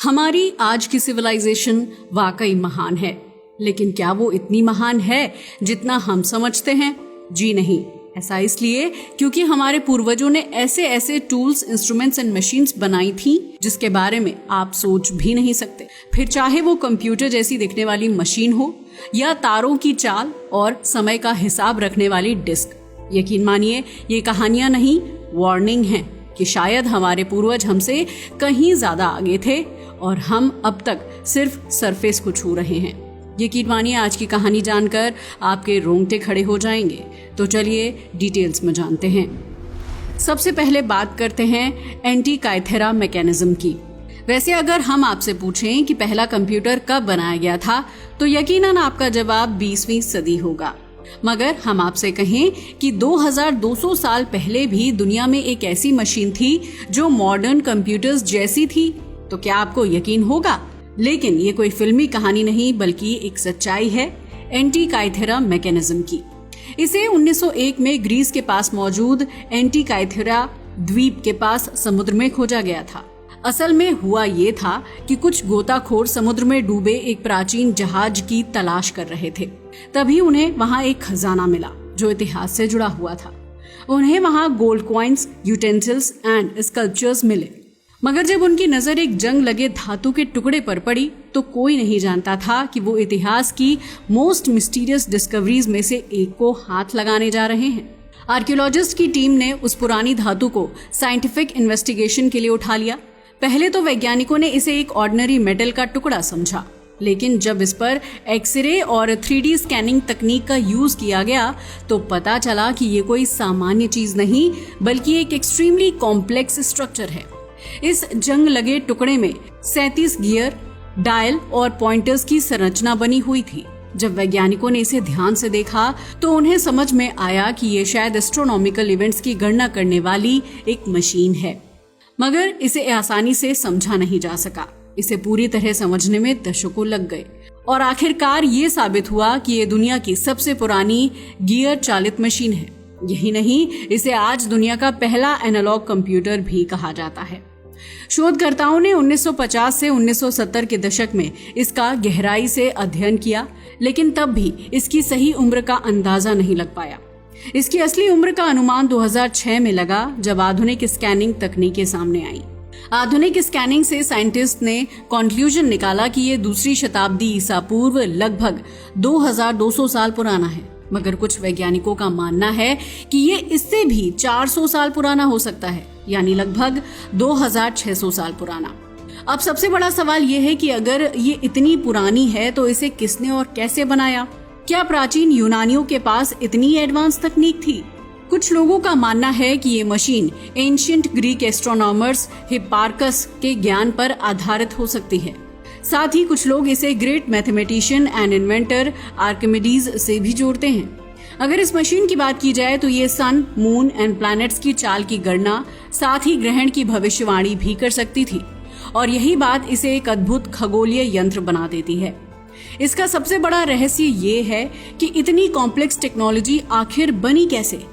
हमारी आज की सिविलाइजेशन वाकई महान है, लेकिन क्या वो इतनी महान है जितना हम समझते हैं? जी नहीं। ऐसा इसलिए क्योंकि हमारे पूर्वजों ने ऐसे ऐसे टूल्स, इंस्ट्रूमेंट्स एंड मशीन्स बनाई थी जिसके बारे में आप सोच भी नहीं सकते। फिर चाहे वो कंप्यूटर जैसी दिखने वाली मशीन हो या तारों की चाल और समय का हिसाब रखने वाली डिस्क। यकीन मानिए, ये कहानियां नहीं, वार्निंग है कि शायद हमारे पूर्वज हमसे कहीं ज्यादा आगे थे और हम अब तक सिर्फ सरफेस को छू रहे हैं। यकीन मानिए, आज की कहानी जानकर आपके रोंगटे खड़े हो जाएंगे। तो चलिए डिटेल्स में जानते हैं। सबसे पहले बात करते हैं एंटीकाइथेरा मैकेनिज्म की। वैसे अगर हम आपसे पूछें कि पहला कंप्यूटर कब बनाया गया था, तो यकीनन आपका जवाब 20वीं सदी होगा। मगर हम आपसे कहें कि 2200 साल पहले भी दुनिया में एक ऐसी मशीन थी जो मॉडर्न कंप्यूटर्स जैसी थी, तो क्या आपको यकीन होगा? लेकिन ये कोई फिल्मी कहानी नहीं, बल्कि एक सच्चाई है एंटीकाइथेरा मैकेनिज्म की। इसे 1901 में ग्रीस के पास मौजूद एंटीकाइथेरा द्वीप के पास समुद्र में खोजा गया था। असल में हुआ ये था कि कुछ गोताखोर समुद्र में डूबे एक प्राचीन जहाज की तलाश कर रहे थे। तभी उन्हें वहां एक खजाना मिला जो इतिहास से जुड़ा हुआ था। उन्हें वहां gold coins, utensils and sculptures मिले। मगर जब उनकी नजर एक जंग लगे धातु के टुकड़े पर पड़ी, तो कोई नहीं जानता था कि वो इतिहास की मोस्ट मिस्टीरियस डिस्कवरीज में से एक को हाथ लगाने जा रहे हैं। आर्कियोलॉजिस्ट की टीम ने उस पुरानी धातु को साइंटिफिक इन्वेस्टिगेशन के लिए उठा लिया। पहले तो वैज्ञानिकों ने इसे एक ऑर्डिनरी मेटल का टुकड़ा समझा, लेकिन जब इस पर एक्सरे और 3D स्कैनिंग तकनीक का यूज किया गया तो पता चला कि ये कोई सामान्य चीज नहीं, बल्कि एक एक्सट्रीमली कॉम्प्लेक्स स्ट्रक्चर है। इस जंग लगे टुकड़े में 37 गियर, डायल और पॉइंटर्स की संरचना बनी हुई थी। जब वैज्ञानिकों ने इसे ध्यान से देखा तो उन्हें समझ में आया कि ये शायद एस्ट्रोनॉमिकल इवेंट्स की गणना करने वाली एक मशीन है। मगर इसे आसानी से समझा नहीं जा सका। इसे पूरी तरह समझने में दशकों लग गए और आखिरकार ये साबित हुआ कि ये दुनिया की सबसे पुरानी गियर चालित मशीन है। यही नहीं, इसे आज दुनिया का पहला एनालॉग कंप्यूटर भी कहा जाता है। शोधकर्ताओं ने 1950 से 1970 के दशक में इसका गहराई से अध्ययन किया, लेकिन तब भी इसकी सही उम्र का अंदाजा नहीं लग पाया। इसकी असली उम्र का अनुमान 2006 में लगा, जब आधुनिक स्कैनिंग तकनीकें सामने आई। आधुनिक स्कैनिंग से साइंटिस्ट ने कंक्लूजन निकाला कि ये दूसरी शताब्दी ईसा पूर्व लगभग 2200 साल पुराना है। मगर कुछ वैज्ञानिकों का मानना है कि ये इससे भी 400 साल पुराना हो सकता है, यानी लगभग 2600 साल पुराना। अब सबसे बड़ा सवाल ये है कि अगर ये इतनी पुरानी है तो इसे किसने और कैसे बनाया? क्या प्राचीन यूनानियों के पास इतनी एडवांस तकनीक थी? कुछ लोगों का मानना है कि ये मशीन एंशिएंट ग्रीक एस्ट्रोनॉमर्स हिप्पार्कस के ज्ञान पर आधारित हो सकती है। साथ ही कुछ लोग इसे great mathematician and inventor Archimedes से भी जोड़ते हैं। अगर इस मशीन की बात की जाए तो ये सन, मून एंड प्लैनेट्स की चाल की गणना, साथ ही ग्रहण की भविष्यवाणी भी कर सकती थी, और यही बात इसे एक अद्भुत खगोलीय यंत्र बना देती है। इसका सबसे बड़ा रहस्य ये है कि इतनी कॉम्प्लेक्स टेक्नोलॉजी आखिर बनी कैसे?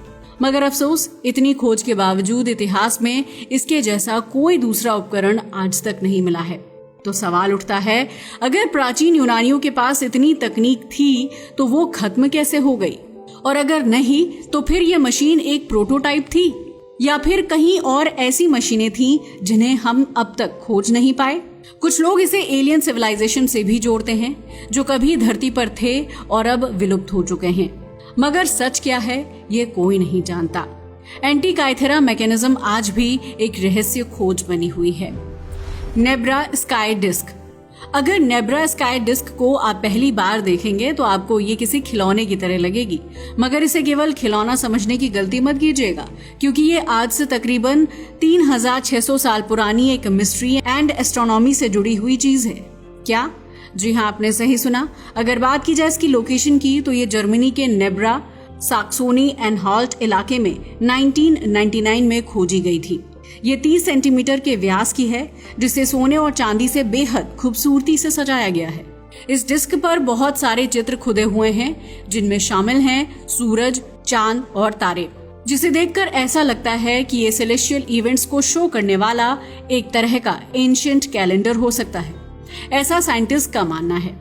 मगर अफसोस, इतनी खोज के बावजूद इतिहास में इसके जैसा कोई दूसरा उपकरण आज तक नहीं मिला है। तो सवाल उठता है, अगर प्राचीन यूनानियों के पास इतनी तकनीक थी तो वो खत्म कैसे हो गई? और अगर नहीं, तो फिर ये मशीन एक प्रोटोटाइप थी, या फिर कहीं और ऐसी मशीनें थीं जिन्हें हम अब तक खोज नहीं पाए? कुछ लोग इसे एलियन सिविलाइजेशन से भी जोड़ते हैं, जो कभी धरती पर थे और अब विलुप्त हो चुके हैं। मगर सच क्या है, ये कोई नहीं जानता। एंटीकाइथेरा मैकेनिज्म आज भी एक रहस्य खोज बनी हुई है। नेब्रा स्काई डिस्क। अगर नेब्रा स्काई डिस्क को आप पहली बार देखेंगे तो आपको ये किसी खिलौने की तरह लगेगी, मगर इसे केवल खिलौना समझने की गलती मत कीजिएगा, क्योंकि ये आज से तकरीबन 3600 साल पुरानी एक मिस्ट्री एंड एस्ट्रोनॉमी से जुड़ी हुई चीज है। क्या? जी हाँ, आपने सही सुना। अगर बात की जाए इसकी लोकेशन की, तो ये जर्मनी के नेब्रा, साक्सोनी एंड हॉल्ट इलाके में 1999 में खोजी गई थी। ये 30 सेंटीमीटर के व्यास की है, जिसे सोने और चांदी से बेहद खूबसूरती से सजाया गया है। इस डिस्क पर बहुत सारे चित्र खुदे हुए हैं, जिनमें शामिल हैं सूरज, चांद और तारे। जिसे देखकर ऐसा लगता है कि ये सेलेस्टियल इवेंट्स को शो करने वाला एक तरह का एंशिएंट कैलेंडर हो सकता है। ऐसा साइंटिस्ट का मानना है।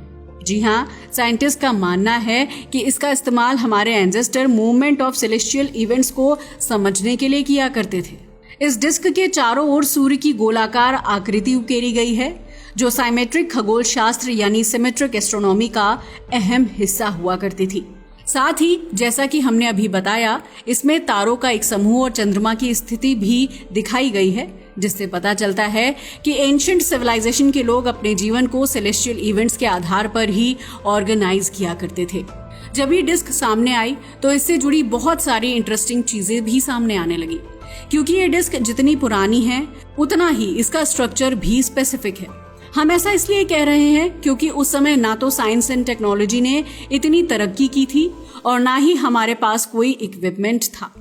जी हाँ, साइंटिस्ट का मानना है कि इसका इस्तेमाल हमारे ancestor movement of celestial events को समझने के लिए किया करते थे। इस डिस्क के चारों ओर सूर्य की गोलाकार आकृति उकेरी गई है, जो साइमेट्रिक खगोल शास्त्र यानी सिमेट्रिक एस्ट्रोनॉमी का अहम हिस्सा हुआ करती थी। साथ ही जैसा कि हमने अभी बताया, इसमें तारों का एक समूह और चंद्रमा की स्थिति भी दिखाई गई है, जिससे पता चलता है कि एंशिएंट सिविलाइजेशन के लोग अपने जीवन को सेलेस्टियल इवेंट्स के आधार पर ही ऑर्गेनाइज किया करते थे। जब ये डिस्क सामने आई तो इससे जुड़ी बहुत सारी इंटरेस्टिंग चीजें भी सामने आने लगी, क्योंकि ये डिस्क जितनी पुरानी है उतना ही इसका स्ट्रक्चर भी स्पेसिफिक है। हम ऐसा इसलिए कह रहे हैं क्योंकि उस समय ना तो साइंस एंड टेक्नोलॉजी ने इतनी तरक्की की थी और ना ही हमारे पास कोई इक्विपमेंट था,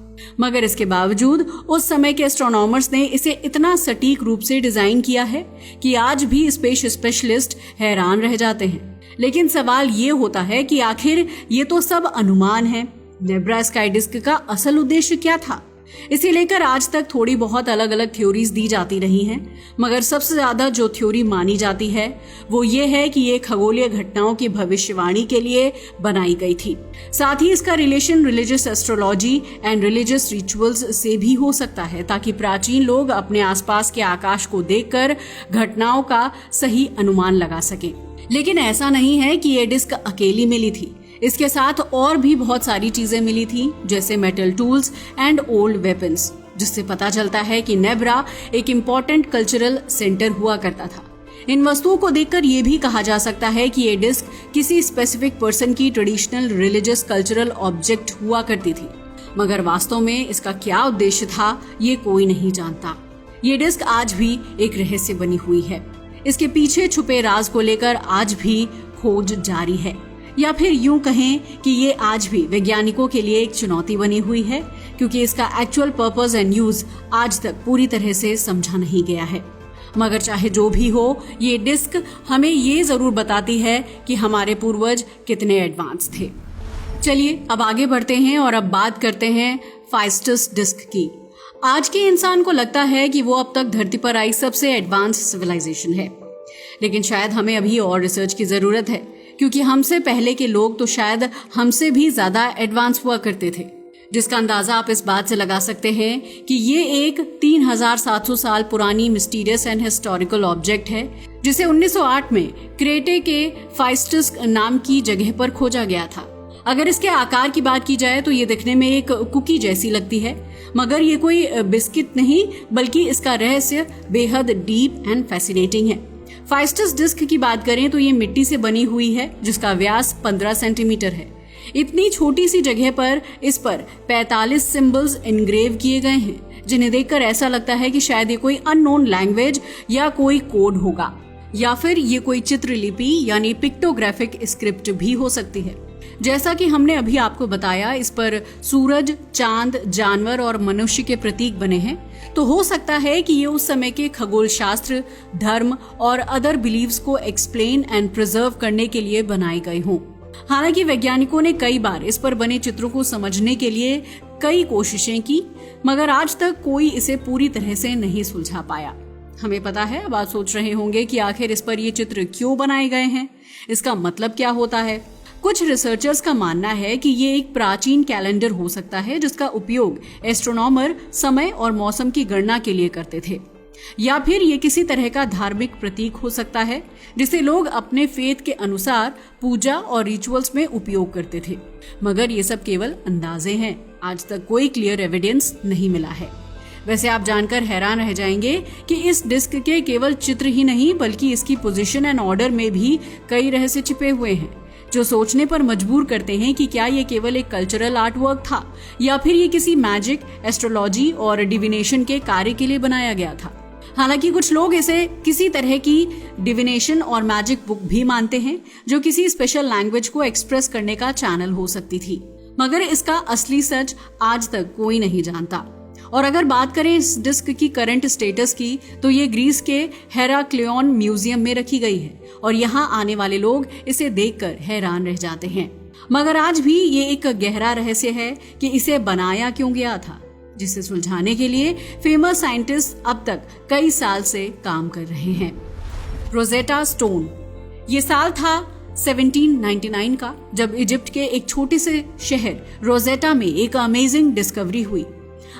मगर इसके बावजूद उस समय के एस्ट्रोनॉमर्स ने इसे इतना सटीक रूप से डिजाइन किया है कि आज भी स्पेस स्पेशलिस्ट हैरान रह जाते हैं। लेकिन सवाल ये होता है कि आखिर ये तो सब अनुमान है, नेब्रा स्काई डिस्क का असल उद्देश्य क्या था? इसे लेकर आज तक थोड़ी बहुत अलग अलग थ्योरीज दी जाती रही हैं, मगर सबसे ज्यादा जो थ्योरी मानी जाती है वो ये है कि ये खगोलीय घटनाओं की भविष्यवाणी के लिए बनाई गई थी। साथ ही इसका relation religious astrology and religious rituals से भी हो सकता है, ताकि प्राचीन लोग अपने आसपास के आकाश को देखकर घटनाओं का सही अनुमान लगा सकें। लेकिन ऐसा नहीं है कि ये डिस्क अकेली मिली थी। इसके साथ और भी बहुत सारी चीजें मिली थी, जैसे metal tools and old weapons, जिससे पता चलता है कि नेब्रा एक इम्पोर्टेंट कल्चरल सेंटर हुआ करता था। इन वस्तुओं को देखकर यह भी कहा जा सकता है कि ये डिस्क किसी स्पेसिफिक पर्सन की ट्रेडिशनल रिलीजियस कल्चरल ऑब्जेक्ट हुआ करती थी, मगर वास्तव में इसका क्या उद्देश्य था ये कोई नहीं जानता। ये डिस्क आज भी एक रहस्य बनी हुई है। इसके पीछे छुपे राज को लेकर आज भी खोज जारी है, या फिर यूं कहें कि ये आज भी वैज्ञानिकों के लिए एक चुनौती बनी हुई है, क्योंकि इसका एक्चुअल पर्पस एंड यूज आज तक पूरी तरह से समझा नहीं गया है। मगर चाहे जो भी हो, ये डिस्क हमें ये जरूर बताती है कि हमारे पूर्वज कितने एडवांस थे। चलिए अब आगे बढ़ते हैं और अब बात करते हैं फाइस्टस डिस्क की। आज के इंसान को लगता है कि वो अब तक धरती पर आई सबसे एडवांस सिविलाइजेशन है, लेकिन शायद हमें अभी और रिसर्च की जरूरत है, क्योंकि हमसे पहले के लोग तो शायद हमसे भी ज्यादा एडवांस हुआ करते थे, जिसका अंदाजा आप इस बात से लगा सकते हैं कि ये एक 3700 साल पुरानी मिस्टीरियस एंड हिस्टोरिकल ऑब्जेक्ट है, जिसे 1908 में क्रेटे के फाइस्टस नाम की जगह पर खोजा गया था। अगर इसके आकार की बात की जाए तो ये दिखने में एक कुकी जैसी लगती है, मगर ये कोई बिस्किट नहीं, बल्कि इसका रहस्य बेहद डीप एंड फैसिनेटिंग है। फाइस्टस डिस्क की बात करें तो ये मिट्टी से बनी हुई है, जिसका व्यास 15 सेंटीमीटर है। इतनी छोटी सी जगह पर इस पर 45 सिंबल्स इनग्रेव किए गए हैं, जिन्हें देखकर ऐसा लगता है कि शायद ये कोई अननोन लैंग्वेज या कोई कोड होगा, या फिर ये कोई चित्रलिपि यानी पिक्टोग्राफिक स्क्रिप्ट भी हो सकती है। जैसा कि हमने अभी आपको बताया, इस पर सूरज, चांद, जानवर और मनुष्य के प्रतीक बने हैं, तो हो सकता है कि ये उस समय के खगोल शास्त्र, धर्म और अदर बिलीव्स को एक्सप्लेन एंड प्रिजर्व करने के लिए बनाए गए हों। हालांकि वैज्ञानिकों ने कई बार इस पर बने चित्रों को समझने के लिए कई कोशिशें की, मगर आज तक कोई इसे पूरी तरह से नहीं सुलझा पाया। हमें पता है, अब आप सोच रहे होंगे कि आखिर इस पर ये चित्र क्यों बनाए गए हैं, इसका मतलब क्या होता है। कुछ रिसर्चर्स का मानना है कि ये एक प्राचीन कैलेंडर हो सकता है, जिसका उपयोग एस्ट्रोनॉमर समय और मौसम की गणना के लिए करते थे, या फिर ये किसी तरह का धार्मिक प्रतीक हो सकता है, जिसे लोग अपने फेथ के अनुसार पूजा और रिचुअल्स में उपयोग करते थे। मगर ये सब केवल अंदाजे हैं, आज तक कोई क्लियर एविडेंस नहीं मिला है। वैसे आप जानकर हैरान रह जाएंगे कि इस डिस्क के केवल चित्र ही नहीं, बल्कि इसकी पोजीशन एंड ऑर्डर में भी कई रहस्य छिपे हुए हैं, जो सोचने पर मजबूर करते हैं कि क्या ये केवल एक कल्चरल आर्ट वर्क था, या फिर ये किसी मैजिक, एस्ट्रोलॉजी और डिविनेशन के कार्य के लिए बनाया गया था। हालांकि कुछ लोग इसे किसी तरह की डिविनेशन और मैजिक बुक भी मानते हैं, जो किसी स्पेशल लैंग्वेज को एक्सप्रेस करने का चैनल हो सकती थी, मगर इसका असली सच आज तक कोई नहीं जानता। और अगर बात करें इस डिस्क की करंट स्टेटस की, तो ये ग्रीस के हेराक्लियोन म्यूजियम में रखी गई है और यहाँ आने वाले लोग इसे देखकर हैरान रह जाते हैं। मगर आज भी ये एक गहरा रहस्य है कि इसे बनाया क्यों गया था, जिसे सुलझाने के लिए फेमस साइंटिस्ट अब तक कई साल से काम कर रहे हैं। Rosetta stone. ये साल था 1799 का, जब इजिप्ट के एक छोटे से शहर रोजेटा में एक अमेजिंग डिस्कवरी हुई।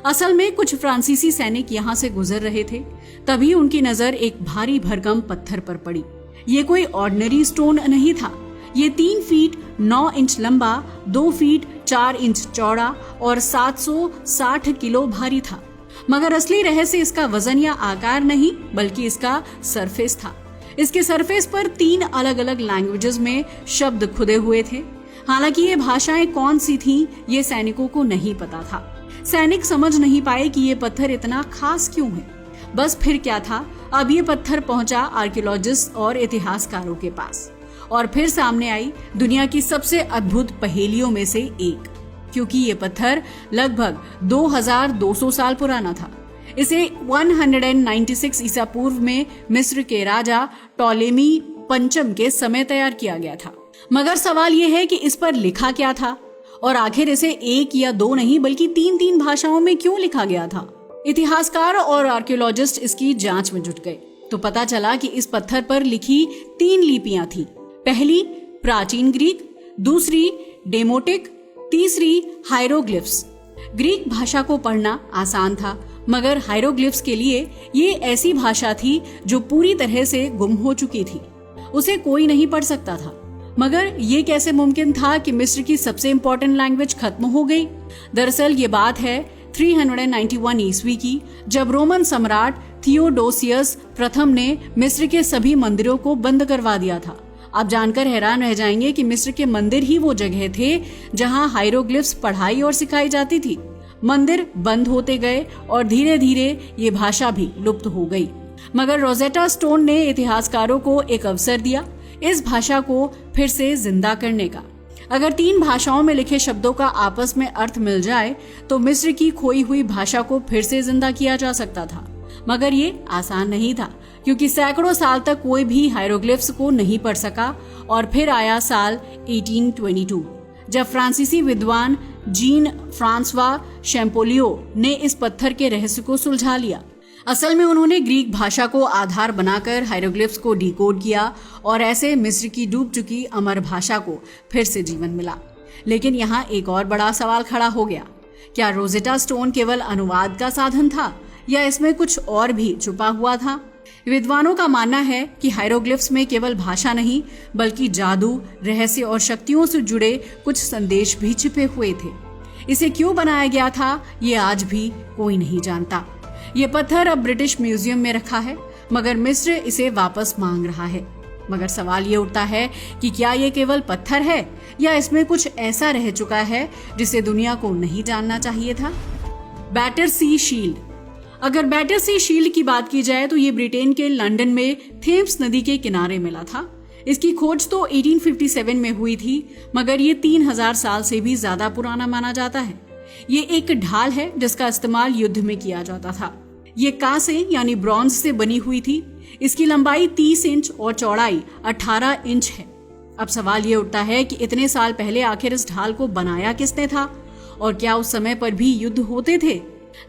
असल में कुछ फ्रांसीसी सैनिक यहाँ से गुजर रहे थे, तभी उनकी नजर एक भारी भरकम पत्थर पर पड़ी। ये कोई ऑर्डिनरी स्टोन नहीं था। ये 3 फीट 9 इंच लंबा, 2 फीट 4 इंच चौड़ा और 760 किलो भारी था। मगर असली रहस्य इसका वजन या आकार नहीं, बल्कि इसका सरफेस था। इसके सरफेस पर 3 अलग अलग लैंग्वेजेस में शब्द खुदे हुए थे। हालांकि ये भाषाएं कौन सी थीं, ये सैनिकों को नहीं पता था। सैनिक समझ नहीं पाए कि ये पत्थर इतना खास क्यों है। बस फिर क्या था, अब ये पत्थर पहुंचा आर्कियोलॉजिस्ट और इतिहासकारों के पास, और फिर सामने आई दुनिया की सबसे अद्भुत पहेलियों में से एक, क्योंकि ये पत्थर लगभग 2200 साल पुराना था। इसे 196 ईसा पूर्व में मिस्र के राजा टॉलेमी पंचम के समय तैयार किया गया था। मगर सवाल यह है कि इस पर लिखा क्या था, और आखिर इसे 1 या 2 नहीं बल्कि 3 भाषाओं में क्यों लिखा गया था। इतिहासकार और आर्कियोलॉजिस्ट इसकी जांच में जुट गए तो पता चला कि इस पत्थर पर लिखी 3 लिपियां थी। पहली प्राचीन ग्रीक, दूसरी डेमोटिक, तीसरी हायरोग्लिफ्स। ग्रीक भाषा को पढ़ना आसान था, मगर हायरोग्लिफ्स के लिए ये ऐसी भाषा थी जो पूरी तरह से गुम हो चुकी थी। उसे कोई नहीं पढ़ सकता था। मगर ये कैसे मुमकिन था कि मिस्र की सबसे इंपॉर्टेंट लैंग्वेज खत्म हो गई? दरअसल ये बात है 391 ईस्वी की, जब रोमन सम्राट थियोडोसियस प्रथम ने मिस्र के सभी मंदिरों को बंद करवा दिया था। आप जानकर हैरान रह जाएंगे कि मिस्र के मंदिर ही वो जगह थे जहां हायरोग्लिफ्स पढ़ाई और सिखाई जाती थी। मंदिर बंद होते गए और धीरे धीरे ये भाषा भी लुप्त हो गई। मगर रोजेटा स्टोन ने इतिहासकारों को एक अवसर दिया इस भाषा को फिर से जिंदा करने का। अगर 3 भाषाओं में लिखे शब्दों का आपस में अर्थ मिल जाए तो मिस्र की खोई हुई भाषा को फिर से जिंदा किया जा सकता था। मगर ये आसान नहीं था, क्योंकि सैकड़ों साल तक कोई भी हायरोग्लिफ्स को नहीं पढ़ सका। और फिर आया साल 1822, जब फ्रांसीसी विद्वान जीन फ्रांसवा शैम्पोलियो ने इस पत्थर के रहस्य को सुलझा लिया। असल में उन्होंने ग्रीक भाषा को आधार बनाकर हायरोग्लिफ्स को डिकोड किया और ऐसे मिस्र की डूब चुकी अमर भाषा को फिर से जीवन मिला। लेकिन यहाँ एक और बड़ा सवाल खड़ा हो गया, क्या रोजेटा स्टोन केवल अनुवाद का साधन था या इसमें कुछ और भी छुपा हुआ था? विद्वानों का मानना है कि हायरोग्लिफ्स में केवल भाषा नहीं बल्कि जादू, रहस्य और शक्तियों से जुड़े कुछ संदेश भी छिपे हुए थे। इसे क्यों बनाया गया था ये आज भी कोई नहीं जानता। ये पत्थर अब ब्रिटिश म्यूजियम में रखा है, मगर मिस्र इसे वापस मांग रहा है। मगर सवाल ये उठता है कि क्या ये केवल पत्थर है या इसमें कुछ ऐसा रह चुका है जिसे दुनिया को नहीं जानना चाहिए था? Battersea shield. अगर बैटरसी शील्ड की बात की जाए तो ये ब्रिटेन के लंदन में थेम्स नदी के किनारे मिला था। इसकी खोज तो 1857 में हुई थी, मगर ये 3000 साल से भी ज्यादा पुराना माना जाता है। ये एक ढाल है जिसका इस्तेमाल युद्ध में किया जाता था। ये कांसे यानी ब्रॉन्ज से बनी हुई थी। इसकी लंबाई 30 इंच और चौड़ाई 18 इंच है। अब सवाल ये उठता है कि इतने साल पहले आखिर इस ढाल को बनाया किसने था और क्या उस समय पर भी युद्ध होते थे?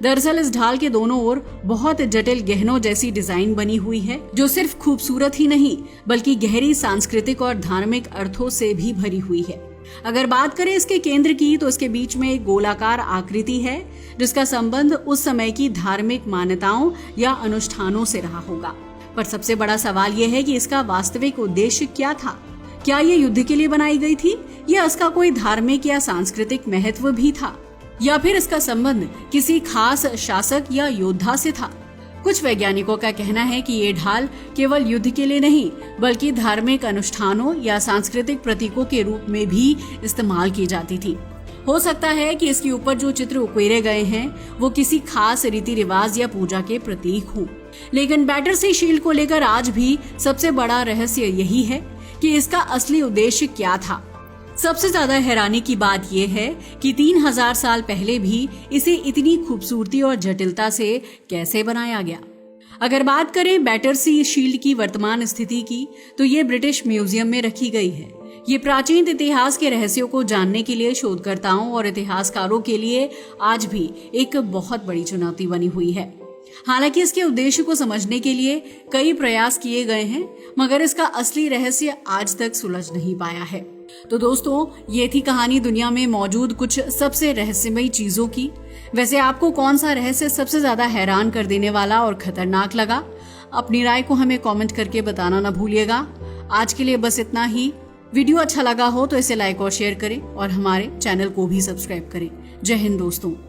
दरअसल इस ढाल के दोनों ओर बहुत जटिल गहनों जैसी डिजाइन बनी हुई है, जो सिर्फ खूबसूरत ही नहीं बल्कि गहरी सांस्कृतिक और धार्मिक अर्थों से भी भरी हुई है। अगर बात करें इसके केंद्र की तो इसके बीच में एक गोलाकार आकृति है जिसका संबंध उस समय की धार्मिक मान्यताओं या अनुष्ठानों से रहा होगा। पर सबसे बड़ा सवाल यह है कि इसका वास्तविक उद्देश्य क्या था? क्या ये युद्ध के लिए बनाई गई थी या इसका कोई धार्मिक या सांस्कृतिक महत्व भी था, या फिर इसका संबंध किसी खास शासक या योद्धा से था? कुछ वैज्ञानिकों का कहना है कि ये ढाल केवल युद्ध के लिए नहीं बल्कि धार्मिक अनुष्ठानों या सांस्कृतिक प्रतीकों के रूप में भी इस्तेमाल की जाती थी। हो सकता है कि इसके ऊपर जो चित्र उकेरे गए हैं वो किसी खास रीति रिवाज या पूजा के प्रतीक हों। लेकिन बैटरसी शील्ड को लेकर आज भी सबसे बड़ा रहस्य यही है कि इसका असली उद्देश्य क्या था। सबसे ज्यादा हैरानी की बात यह है कि 3000 साल पहले भी इसे इतनी खूबसूरती और जटिलता से कैसे बनाया गया। अगर बात करें बैटरसी शील्ड की वर्तमान स्थिति की तो ये ब्रिटिश म्यूजियम में रखी गई है। ये प्राचीन इतिहास के रहस्यों को जानने के लिए शोधकर्ताओं और इतिहासकारों के लिए आज भी एक बहुत बड़ी चुनौती बनी हुई है। हालांकि इसके उद्देश्य को समझने के लिए कई प्रयास किए गए हैं, मगर इसका असली रहस्य आज तक सुलझ नहीं पाया है। तो दोस्तों, ये थी कहानी दुनिया में मौजूद कुछ सबसे रहस्यमयी चीजों की। वैसे आपको कौन सा रहस्य सबसे ज्यादा हैरान कर देने वाला और खतरनाक लगा? अपनी राय को हमें कमेंट करके बताना ना भूलिएगा। आज के लिए बस इतना ही। वीडियो अच्छा लगा हो तो इसे लाइक और शेयर करें और हमारे चैनल को भी सब्सक्राइब करें। जय हिंद दोस्तों।